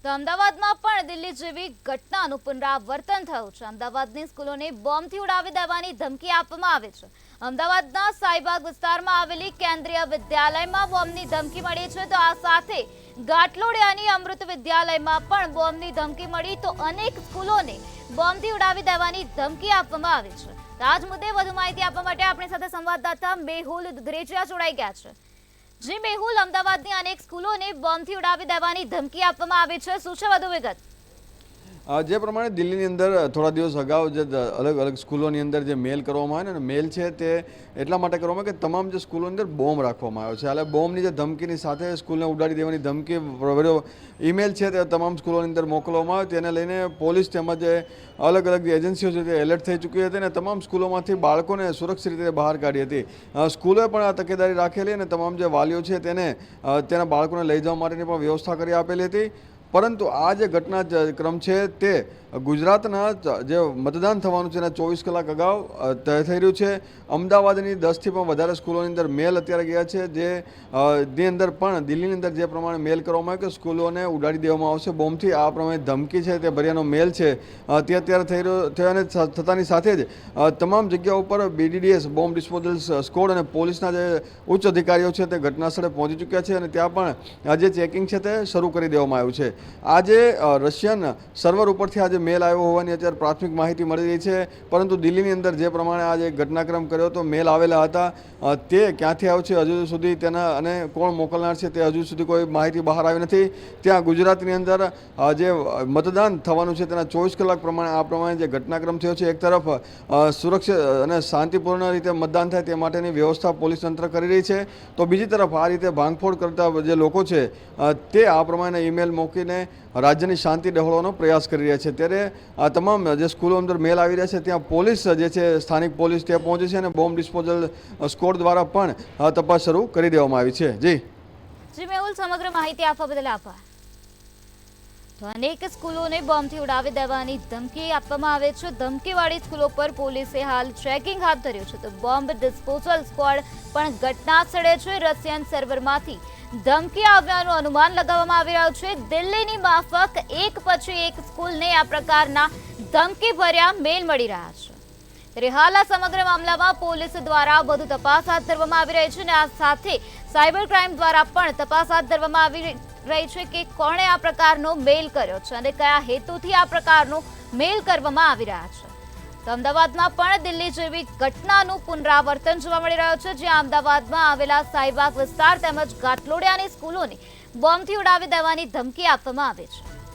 તો અમદાવાદમાં પણ દિલ્હી જેવી ઘટનાનું પુનરાવર્તન થયું છે। અમદાવાદની સ્કૂલોને બોમ્બથી ઉડાવી દેવાની ધમકી આપવામાં આવી છે। અમદાવાદના સાઈબાગ વિસ્તારમાં આવેલી કેન્દ્રીય વિદ્યાલયમાં બોમ્બની ધમકી મળી છે। તો આ સાથે ઘાટલોડિયાની અમૃત વિદ્યાલયમાં પણ બોમ્બની ધમકી મળી તો અનેક સ્કૂલોને બોમ્બથી ઉડાવી દેવાની ધમકી આપવામાં આવી છે। તો આજ મુદ્દે વધુ માહિતી આપવા માટે આપણી સાથે સંવાદદાતા મેહુલ દુધરેજિયા જોડાઈ ગયા છે। જી મેહુલ, અમદાવાદની અનેક સ્કૂલોને બોમ્બથી ઉડાવી દેવાની ધમકી આપવામાં આવી છે, શું છે વધુ વિગત? જે પ્રમાણે દિલ્હીની અંદર થોડા દિવસ અગાઉ જે અલગ અલગ સ્કૂલોની અંદર જે મેલ કરવામાં આવે ને મેલ છે તે એટલા માટે કરવામાં કે તમામ જે સ્કૂલોની અંદર બોમ્બ રાખવામાં આવ્યો છે। એટલે બોમ્બની જે ધમકીની સાથે સ્કૂલને ઉડાડી દેવાની ધમકી ઈમેલ છે તે તમામ સ્કૂલોની અંદર મોકલવામાં આવે તેને લઈને પોલીસ તેમજ જે અલગ અલગ જે એજન્સીઓ છે તે એલર્ટ થઈ ચૂકી હતી અને તમામ સ્કૂલોમાંથી બાળકોને સુરક્ષિત રીતે બહાર કાઢી હતી। સ્કૂલોએ પણ આ તકેદારી રાખેલી અને તમામ જે વાલીઓ છે તેને તેના બાળકોને લઈ જવા માટેની પણ વ્યવસ્થા કરી આપેલી હતી। પરંતુ આ જે ઘટનાક્રમ છે તે ગુજરાતના જે મતદાન થવાનું છે એના 24 કલાક અગાઉ તય થઈ રહ્યું છે। અમદાવાદની 10થી પણ વધારે સ્કૂલોની અંદર મેલ અત્યારે ગયા છે જેની અંદર પણ દિલ્હીની અંદર જે પ્રમાણે મેલ કરવામાં આવ્યો કે સ્કૂલોને ઉડાડી દેવામાં આવશે બોમ્બથી, આ પ્રમાણે ધમકી છે તે ભર્યાનો મેલ છે તે અત્યારે થઈ રહ્યો થયો અને થતાની સાથે જ તમામ જગ્યાઓ ઉપર BDDS બોમ્બ ડિસ્પોઝલ સ્કોડ અને પોલીસના જે ઉચ્ચ અધિકારીઓ છે તે ઘટનાસ્થળે પહોંચી ચૂક્યા છે અને ત્યાં પણ જે ચેકિંગ છે તે શરૂ કરી દેવામાં આવ્યું છે। આજે રશિયન સર્વર ઉપરથી આજે મેલ આવ્યો હોવાની અત્યારે પ્રાથમિક માહિતી મળી રહી છે, પરંતુ દિલ્હીની અંદર જે પ્રમાણે આજે ઘટનાક્રમ કર્યો તો મેલ આવેલા હતા તે ક્યાંથી આવ્યો છે હજુ સુધી તેના અને કોણ મોકલનાર છે તે હજુ સુધી કોઈ માહિતી બહાર આવી નથી। ત્યાં ગુજરાતની અંદર જે મતદાન થવાનું છે તેના 24 કલાક પ્રમાણે આ પ્રમાણે જે ઘટનાક્રમ થયો છે, એક તરફ સુરક્ષિત અને શાંતિપૂર્ણ રીતે મતદાન થાય તે માટેની વ્યવસ્થા પોલીસ તંત્ર કરી રહી છે, તો બીજી તરફ આ રીતે ભાંગફોડ કરતા જે લોકો છે તે આ પ્રમાણે ઈમેલ મોકલીને રાજ્યની શાંતિ ડહોળવાનો પ્રયાસ કરી રહ્યા છે। ત્યારે આ તમામ જે સ્કૂલો અંદર મેલ આવી રહ્યા છે ત્યાં પોલીસ જે છે સ્થાનિક પોલીસ ત્યાં પહોંચી છે અને બોમ્બ ડિસ્પોઝલ સ્કોડ દ્વારા પણ તપાસ શરૂ કરી દેવામાં આવી છે। જી મેહુલ, સમગ્ર માહિતી આપવા બદલ આભાર। તો અનેક સ્કૂલોને બોમ્બથી ઉડાવી દેવાની ધમકી આપવામાં આવે છે। ધમકીવાળી સ્કૂલો પર પોલીસે હાલ ચેકિંગ હાથ ધર્યું છે। તો બોમ્બ ડિસ્પોઝલ સ્ક્વોડ પણ ઘટના સ્થળે છે। રશિયન સર્વરમાંથી ધમકી આવ્યાનું અનુમાન લગાવવામાં આવી રહ્યું છે। દિલ્હીની માફક એક પછી એક સ્કૂલને આ પ્રકારના ધમકી ભર્યા મેલ મળી રહ્યા છે। ત્યારે હાલ આ સમગ્ર મામલામાં પોલીસ દ્વારા વધુ તપાસ હાથ ધરવામાં આવી રહી છે અને આ સાથે સાયબર ક્રાઇમ દ્વારા પણ તપાસ હાથ ધરવામાં આવી રહી છે કે કોણે આ પ્રકારનો મેલ કર્યો છે અને કયા હેતુથી આ પ્રકારનો મેલ કરવામાં આવી રહ્યા છે। તો અમદાવાદમાં પણ દિલ્હી જેવી ઘટનાનું પુનરાવર્તન જોવા મળી રહ્યું છે, જ્યાં અમદાવાદમાં આવેલા સાઈબાગ વિસ્તાર તેમજ ઘાટલોડિયાની સ્કૂલોને બોમ્બથી ઉડાવી દેવાની ધમકી આપવામાં આવે છે।